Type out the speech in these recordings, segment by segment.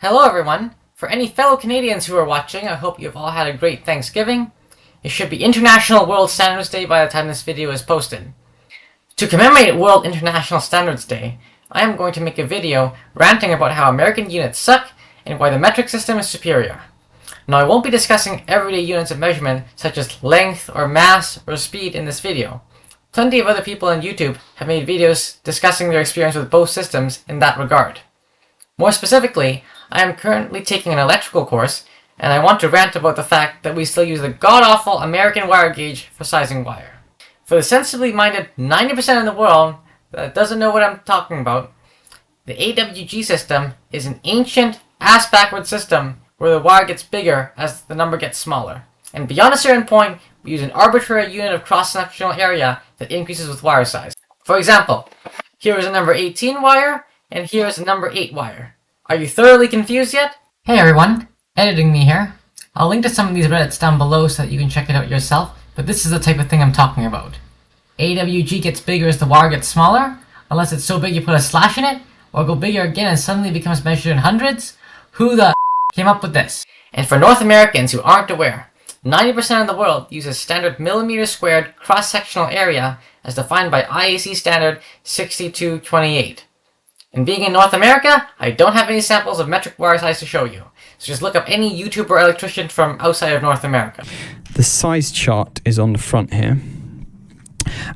Hello everyone! For any fellow Canadians who are watching, I hope you've all had a great Thanksgiving. It should be International World Standards Day by the time this video is posted. To commemorate World International Standards Day, I am going to make a video ranting about how American units suck and why the metric system is superior. Now I won't be discussing everyday units of measurement such as length or mass or speed in this video. Plenty of other people on YouTube have made videos discussing their experience with both systems in that regard. More specifically, I am currently taking an electrical course, and I want to rant about the fact that we still use the god-awful American wire gauge for sizing wire. For the sensibly minded 90% of the world that doesn't know what I'm talking about, the AWG system is an ancient, ass-backward system where the wire gets bigger as the number gets smaller. And beyond a certain point, we use an arbitrary unit of cross-sectional area that increases with wire size. For example, here is a number 18 wire, and here is a number 8 wire. Are you thoroughly confused yet? Hey everyone, editing me here. I'll link to some of these Reddits down below so that you can check it out yourself, but this is the type of thing I'm talking about. AWG gets bigger as the wire gets smaller, unless it's so big you put a slash in it, or go bigger again and suddenly becomes measured in hundreds. Who the came up with this? And for North Americans who aren't aware, 90% of the world uses standard millimeter squared cross-sectional area as defined by IAC standard 6228. And being in North America, I don't have any samples of metric wire size to show you. So just look up any YouTuber or electrician from outside of North America. The size chart is on the front here.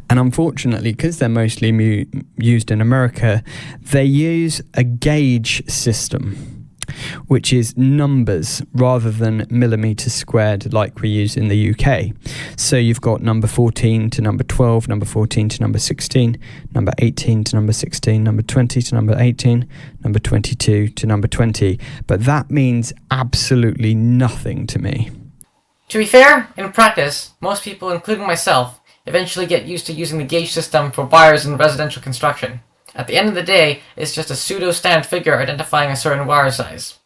And unfortunately, because they're mostly used in America, they use a gauge system, which is numbers rather than millimeters squared like we use in the UK. So you've got number 14 to number 12, number 14 to number 16, number 18 to number 16, number 20 to number 18, number 22 to number 20. But that means absolutely nothing to me. To be fair, in practice, most people, including myself, eventually get used to using the gauge system for wires in residential construction. At the end of the day, it's just a pseudo-standard figure identifying a certain wire size.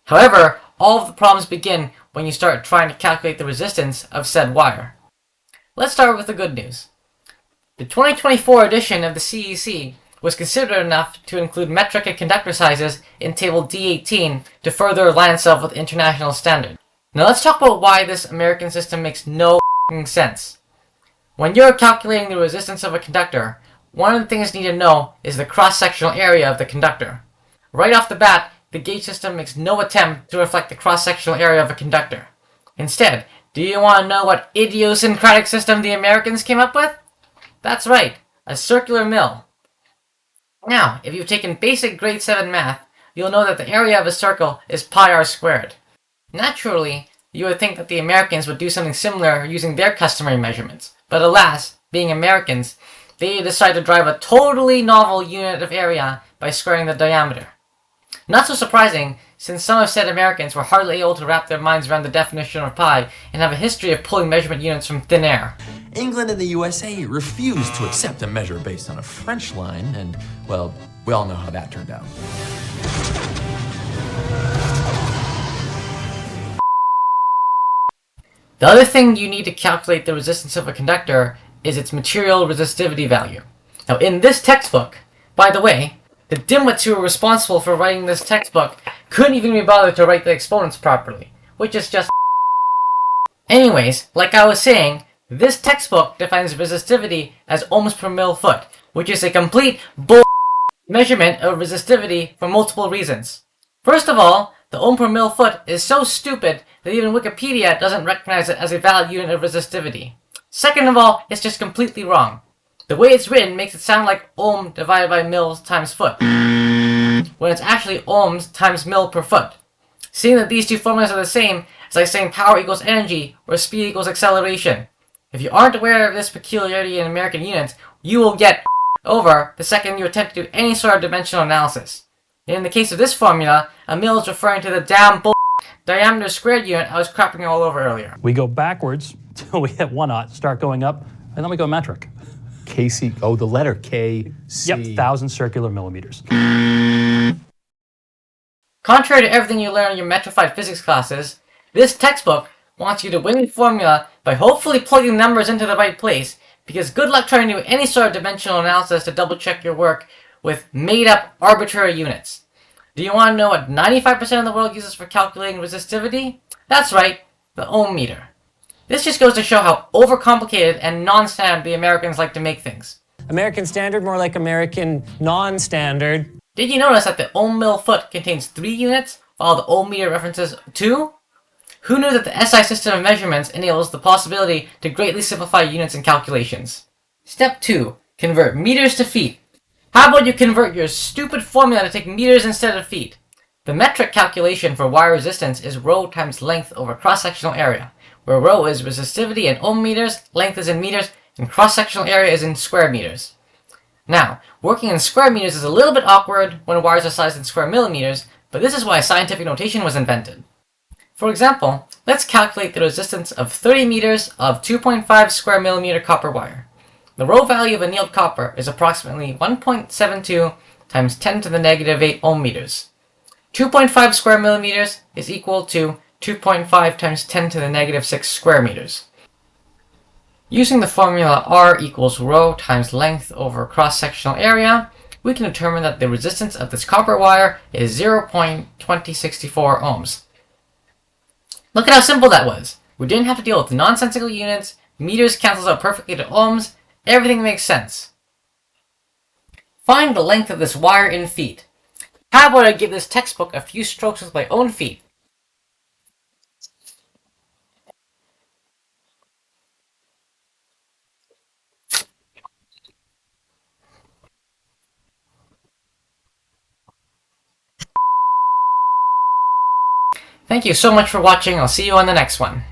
However, all of the problems begin when you start trying to calculate the resistance of said wire. Let's start with the good news. The 2024 edition of the CEC was considerate enough to include metric and conductor sizes in table D18 to further align itself with international standard. Now let's talk about why this American system makes no sense. When you're calculating the resistance of a conductor, one of the things you need to know is the cross-sectional area of the conductor. Right off the bat, the gauge system makes no attempt to reflect the cross-sectional area of a conductor. Instead, do you want to know what idiosyncratic system the Americans came up with? That's right, a circular mill. Now, if you've taken basic grade 7 math, you'll know that the area of a circle is pi r squared. Naturally, you would think that the Americans would do something similar using their customary measurements, but alas, being Americans, they decide to drive a totally novel unit of area by squaring the diameter. Not so surprising, since some have said Americans were hardly able to wrap their minds around the definition of pi and have a history of pulling measurement units from thin air. England and the USA refused to accept a measure based on a French line, and, well, we all know how that turned out. The other thing you need to calculate the resistance of a conductor is its material resistivity value. Now in this textbook, by the way, the dimwits who were responsible for writing this textbook couldn't even be bothered to write the exponents properly, which is just Anyways, like I was saying, this textbook defines resistivity as ohms per mil foot, which is a complete measurement of resistivity for multiple reasons. First of all, the ohm per mil foot is so stupid that even Wikipedia doesn't recognize it as a valid unit of resistivity. Second of all, it's just completely wrong. The way it's written makes it sound like ohm divided by mil times foot, when it's actually ohms times mil per foot. Seeing that these two formulas are the same, it's like saying power equals energy or speed equals acceleration. If you aren't aware of this peculiarity in American units, you will get over the second you attempt to do any sort of dimensional analysis. In the case of this formula, a mil is referring to the damn diameter squared unit I was crapping all over earlier. We go backwards till we hit 1 naught, start going up, and then we go metric. KC, oh, the letter K, C. Yep, 1,000 circular millimeters. Contrary to everything you learn in your metrified physics classes, this textbook wants you to win the formula by hopefully plugging numbers into the right place, because good luck trying to do any sort of dimensional analysis to double check your work with made-up arbitrary units. Do you want to know what 95% of the world uses for calculating resistivity? That's right, the ohm meter. This just goes to show how overcomplicated and non-standard the Americans like to make things. American standard, more like American non-standard. Did you notice that the ohm mil foot contains 3 units, while the ohm meter references 2? Who knew that the SI system of measurements enables the possibility to greatly simplify units and calculations? Step 2. Convert meters to feet. How about you convert your stupid formula to take meters instead of feet? The metric calculation for wire resistance is rho times length over cross-sectional area, where rho is resistivity in ohm meters, length is in meters, and cross-sectional area is in square meters. Now, working in square meters is a little bit awkward when wires are sized in square millimeters, but this is why scientific notation was invented. For example, let's calculate the resistance of 30 meters of 2.5 square millimeter copper wire. The rho value of annealed copper is approximately 1.72 times 10 to the negative 8 ohm meters. 2.5 square millimeters is equal to 2.5 times 10 to the negative 6 square meters. Using the formula R equals rho times length over cross-sectional area, we can determine that the resistance of this copper wire is 0.2064 ohms. Look at how simple that was. We didn't have to deal with nonsensical units, meters cancels out perfectly to ohms, everything makes sense. Find the length of this wire in feet. How about I give this textbook a few strokes with my own feet? Thank you so much for watching. I'll see you on the next one.